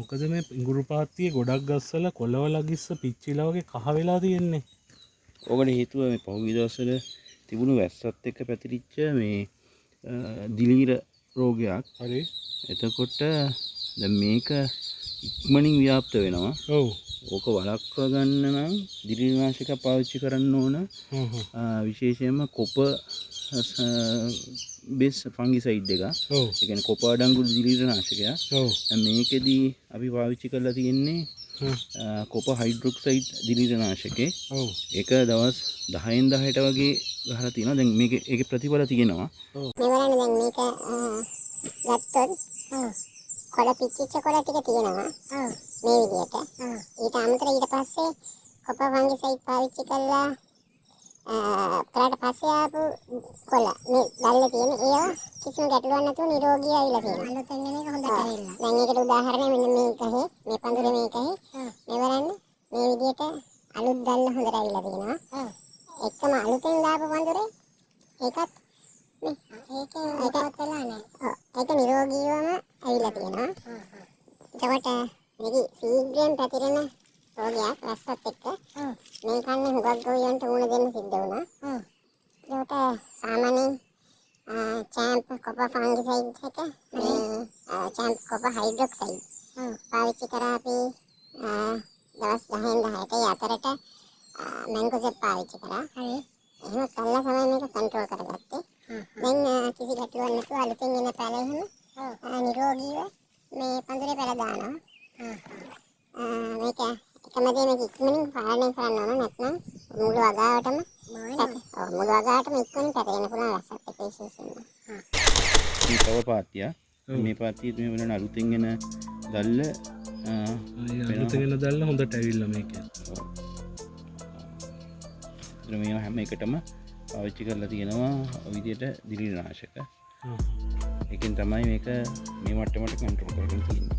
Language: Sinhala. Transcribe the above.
මොකද මේ ඉඟුරු පාත්තියේ ගොඩක් ගස්වල කොළවල ගිස්ස පිච්චිලා වගේ කහ වෙලා තියෙන්නේ. ඕකට හේතුව මේ පහුගිය දවස්වල තිබුණු වැස්සත් එක්ක පැතිරිච්ච මේ දිලීර රෝගයක්. හරි. එතකොට දැන් මේක ඉක්මනින් ව්‍යාප්ත වෙනවා. ඔව්. ඕක වළක්වා ගන්න නම් දිලීරනාශක පාවිච්චි කරන්න ඕන. විශේෂයෙන්ම කොප බේස් ෆංගිසයිඩ් එක. ඔව්. ඒ කියන්නේ කොප අඩංගු දිලීරනාශකයක්. ඔව්. මේකෙදී අපි පාවිච්චි කරලා තියෙන්නේ කොප හයිඩ්‍රොක්සයිඩ් දිලීරනාශකේ. ඔව්. ඒක දවස් 10න් 10ට වගේ ගහලා තියෙනවා. දැන් මේකේ ප්‍රතිඵල තියෙනවා. ඔව්. මේ බලන්න දැන් මේක ගත්තොත් කොළ පිච්චිච්ච කොළ ටික තියෙනවා. මේ විදිහට. ඊට අමතරව ඊට පස්සේ කොප ෆංගිසයිඩ් පාවිච්චි කළා කරාට පස්සේ ආපු කොළ මේ දැල්ලේ තියෙන ඒවා කිසිම ගැටලුවක් නැතුව නිරෝගී ආවිලා තියෙනවා. අලුතෙන් එන එක හොඳට ඇවිල්ලා. දැන් ඒකට උදාහරණයක් මෙන්න මේ ගහේ මේ පඳුරේ මේ ගහේ මේ බලන්න මේ විදිහට අලුත් දැල්ල හොඳට ඇවිල්ලා තියෙනවා. එක්කම අලුතෙන් දාපු පඳුරේ ඒකත් මේ ඒකත් වෙලා නැහැ. ඒක නිරෝගීවම ඇවිල්ලා තියෙනවා. එතකොට මේක සීඝ්‍රයෙන් පැතිරෙන රෝගයක් වැස්සත් එක්ක මේ කන්නේ හුඟක් ගොවියන්ට මුණ දෙන්න සිද්ධ වුණා. ඒකට සාමාන්‍යයෙන් චැම්ප් කොප ෆංගිසයිඩ් එක මේ චැම්ප් කොප හයිඩ්‍රොක්සයිඩ් පාවිච්චි කරා අපි දවස් 10න් 10ට යතරට මැන්ගෝසෙප් පාවිච්චි කරා. හරි. එහෙම කළා තමයි මේක කන්ට්‍රෝල් කරගත්තේ. දැන් කිසි ගැටලුවක් නැතුව අලුතෙන් එන පැල එහෙම නිරෝගීව මේ පඳුරේ පැල දානවා. මේක එකම දේ මේක ඉක්මනින් පාලනය කරන්න ඕන නැත්නම් මුළු වගාවටම මුළු වගාවටම ඉක්මනින් පැටලෙන්න පුළුවන් වැස්සත් එක්ක විශේෂයෙන්ම. මේ තව පාත්තිය. මේ පාත්තියේ මේ වෙන අලුතෙන් එන දැල්ල අලුතෙන් එන දැල්ල හොඳට ඇවිල්ලා මේකේ. මේ හැම එකටම පාවිච්චි කරලා තියෙනවා විදියට දිලීරනාශක. ඒකෙන් තමයි මේක මේ මට්ටමට කන්ට්‍රෝල් කරගෙන තියෙන්නේ.